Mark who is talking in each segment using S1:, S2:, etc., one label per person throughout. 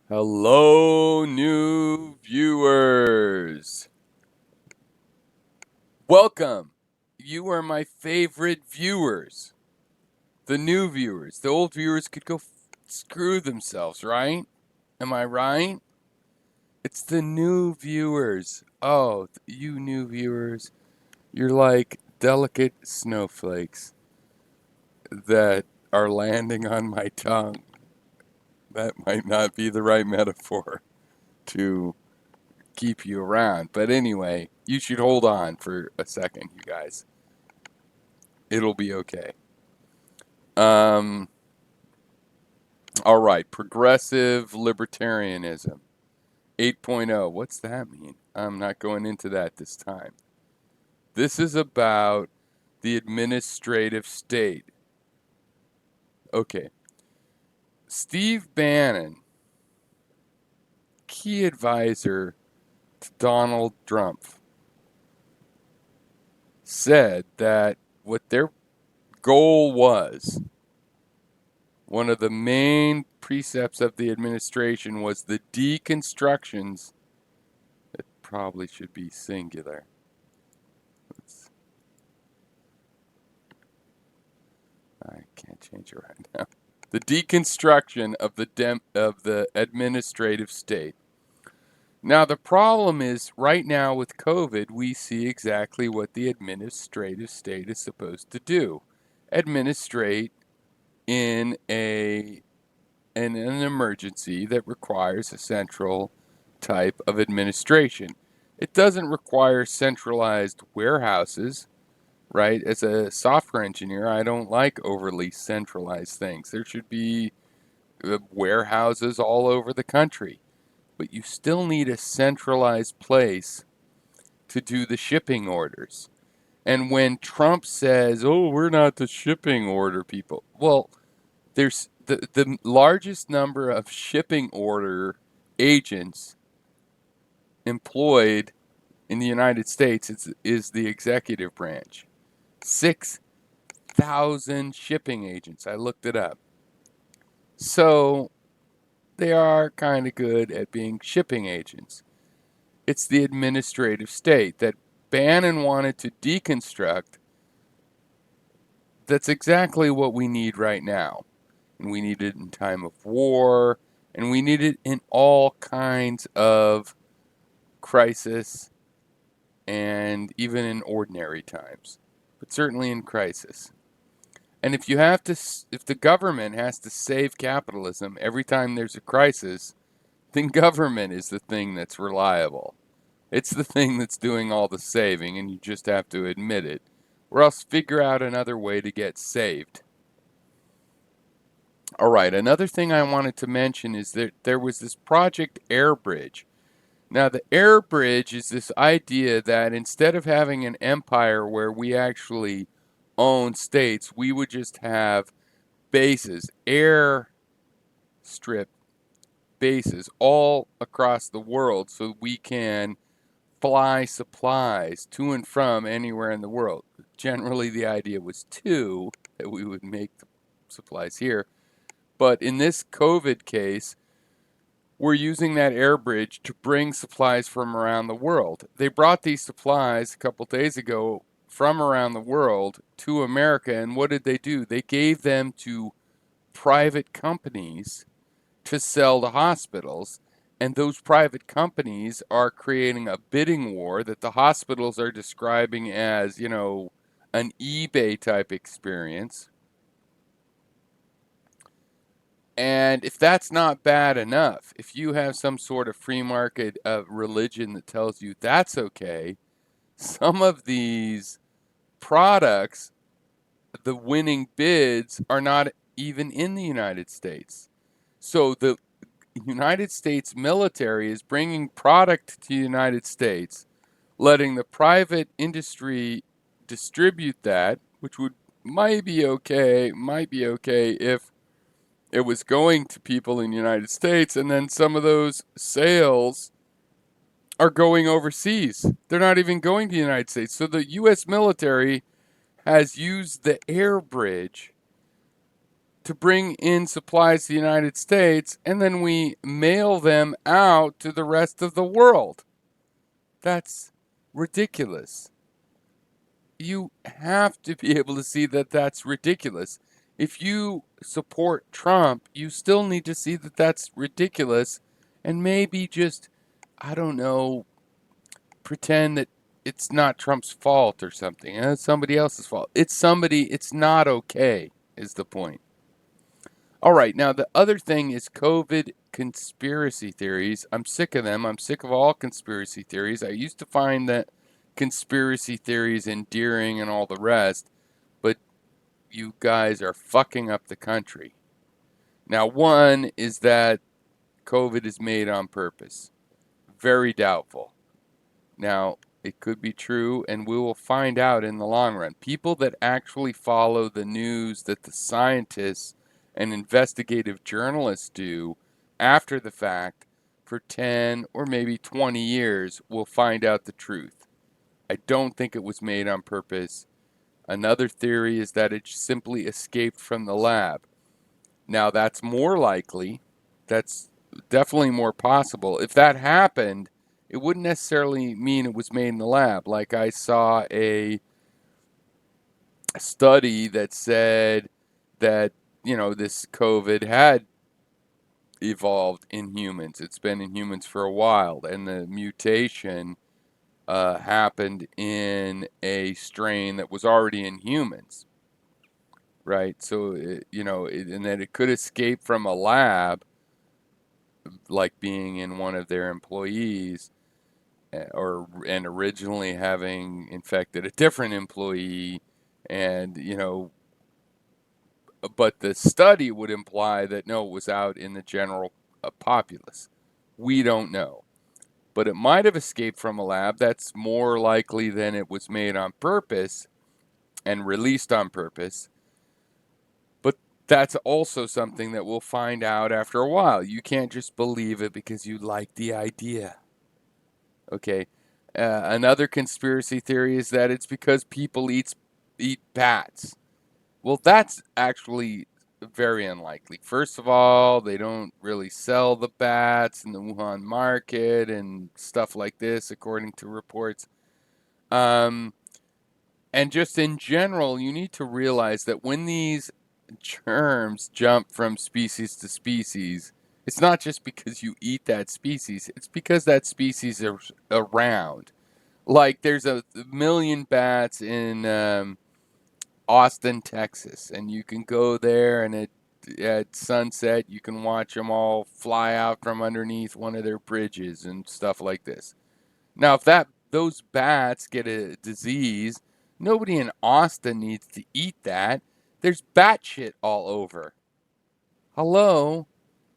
S1: Hello, new viewers. Welcome. You are my favorite viewers. The new viewers. The old viewers could go screw themselves, right? Am I right? It's the new viewers. Oh, you new viewers. You're like delicate snowflakes that are landing on my tongue. That might not be the right metaphor to keep you around. But anyway, you should hold on for a second, you guys. It'll be okay. Um, all right, progressive libertarianism 8.0. What's that mean? I'm not going into that this time. This is about the administrative state. Okay. Steve Bannon, key advisor to Donald Trump, said that what their goal was, one of the main precepts of the administration was the deconstructions. It probably should be singular. I can't change it right now. The deconstruction of the administrative state. Now the problem is right now with COVID, we see exactly what the administrative state is supposed to do: administrate in an emergency that requires a central type of administration. It doesn't require centralized warehouses, right? As a software engineer, I don't like overly centralized things. There should be warehouses all over the country, but you still need a centralized place to do the shipping orders. And when Trump says, "Oh, we're not the shipping order people," well, there's the largest number of shipping order agents employed in the United States is the executive branch. 6,000 shipping agents. I looked it up. So they are kind of good at being shipping agents. It's the administrative state that Bannon wanted to deconstruct. That's exactly what we need right now. And we need it in time of war, and we need it in all kinds of crisis and even in ordinary times, but certainly in crisis. And if the government has to save capitalism every time there's a crisis, then government is the thing that's reliable. It's the thing that's doing all the saving, and you just have to admit it, or else figure out another way to get saved. All right, another thing I wanted to mention is that there was this Project Air Bridge. Now, the air bridge is this idea that instead of having an empire where we actually own states, we would just have bases, air strip bases all across the world so we can fly supplies to and from anywhere in the world. Generally, the idea was two, that we would make the supplies here. But in this COVID case, we're using that air bridge to bring supplies from around the world. They brought these supplies a couple days ago from around the world to America, and what did they do? They gave them to private companies to sell to hospitals, and those private companies are creating a bidding war that the hospitals are describing as, an eBay type experience. And if that's not bad enough, if you have some sort of free market religion that tells you that's okay, some of these products, the winning bids, are not even in the United States. So the United States military is bringing product to the United States, letting the private industry distribute that, which might be okay if it was going to people in the United States, and then some of those sales are going overseas. They're not even going to the United States. So the U.S. military has used the air bridge to bring in supplies to the United States, and then we mail them out to the rest of the world. That's ridiculous. You have to be able to see that that's ridiculous. If you support Trump, you still need to see that that's ridiculous and maybe just, I don't know, pretend that it's not Trump's fault or something. It's somebody else's fault. It's not okay, is the point. All right, now the other thing is COVID conspiracy theories. I'm sick of them. I'm sick of all conspiracy theories. I used to find that conspiracy theories endearing and all the rest, but you guys are fucking up the country. Now, one is that COVID is made on purpose. Very doubtful. Now, it could be true, and we will find out in the long run. People that actually follow the news that the scientists and investigative journalists do after the fact for 10 or maybe 20 years will find out the truth. I don't think it was made on purpose. Another theory is that it simply escaped from the lab. Now, that's more likely. That's definitely more possible. If that happened, it wouldn't necessarily mean it was made in the lab. Like I saw a study that said that, this COVID had evolved in humans. It's been in humans for a while, and the mutation happened in a strain that was already in humans, right? So, and that it could escape from a lab, like being in one of their employees, and originally having infected a different employee, and but the study would imply that no, it was out in the general populace. We don't know. But it might have escaped from a lab. That's more likely than it was made on purpose and released on purpose. But that's also something that we'll find out after a while. You can't just believe it because you like the idea. Okay. Another conspiracy theory is that it's because people eat bats. Well, that's actually very unlikely. First of all, they don't really sell the bats in the Wuhan market and stuff like this, according to reports. And just in general, you need to realize that when these germs jump from species to species, it's not just because you eat that species, it's because that species is around. Like there's a million bats in Austin, Texas, and you can go there, and at sunset you can watch them all fly out from underneath one of their bridges and stuff like this. Now, if those bats get a disease, nobody in Austin needs to eat that. There's bat shit all over. Hello?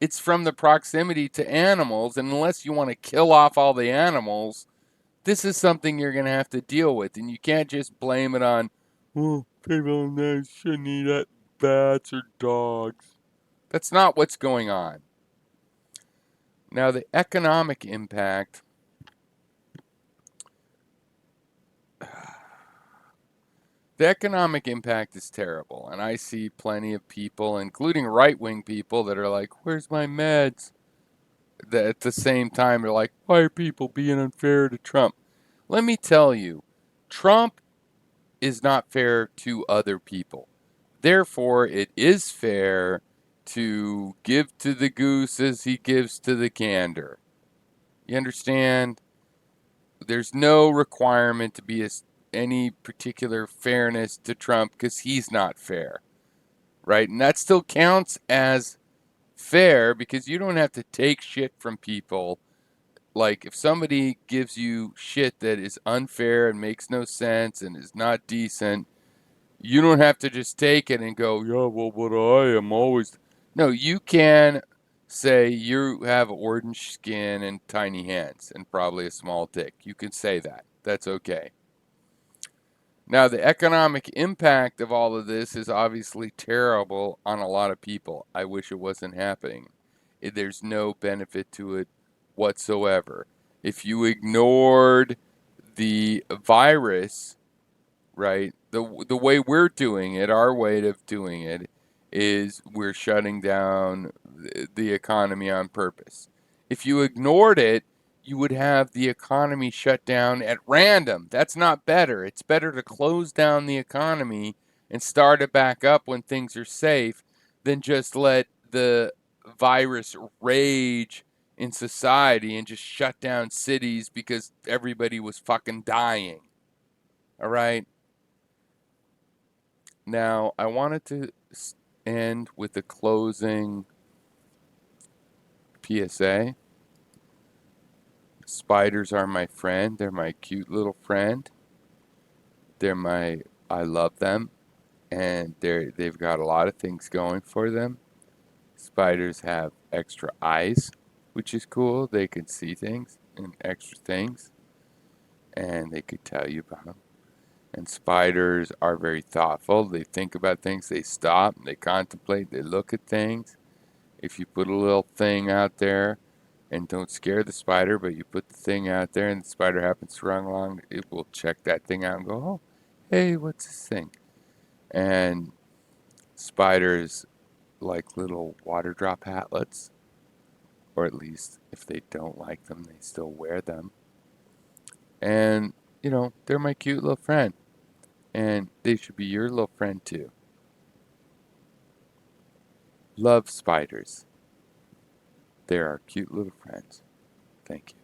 S1: It's from the proximity to animals, and unless you want to kill off all the animals, this is something you're going to have to deal with, and you can't just blame it on, oh, people shouldn't eat bats or dogs. That's not what's going on. Now, the economic impact. The economic impact is terrible, and I see plenty of people, including right-wing people, that are like, where's my meds? That at the same time, they're like, why are people being unfair to Trump? Let me tell you, Trump is not fair to other people. Therefore, it is fair to give to the goose as he gives to the gander. You understand? There's no requirement to be any particular fairness to Trump because he's not fair, right? And that still counts as fair because you don't have to take shit from people. Like if somebody gives you shit that is unfair and makes no sense and is not decent, you don't have to just take it and go, yeah, well, what I am always. No, you can say you have orange skin and tiny hands and probably a small dick. You can say that. That's okay. Now, the economic impact of all of this is obviously terrible on a lot of people. I wish it wasn't happening. There's no benefit to it whatsoever. If you ignored the virus, right, the way we're doing it, our way of doing it, is we're shutting down the economy on purpose. If you ignored it, you would have the economy shut down at random. That's not better. It's better to close down the economy and start it back up when things are safe than just let the virus rage in society and just shut down cities because everybody was fucking dying. All right? Now, I wanted to end with a closing PSA. Spiders are my friend. They're my cute little friend. I love them, and they've got a lot of things going for them. Spiders have extra eyes, which is cool. They can see things and extra things, and they could tell you about them. And spiders are very thoughtful. They think about things. They stop. They contemplate. They look at things. If you put a little thing out there and don't scare the spider, but you put the thing out there and the spider happens to run along, it will check that thing out and go, oh, hey, what's this thing? And spiders like little water drop hatlets, or at least if they don't like them, they still wear them. And, they're my cute little friend. And they should be your little friend too. Love spiders. They're our cute little friends. Thank you.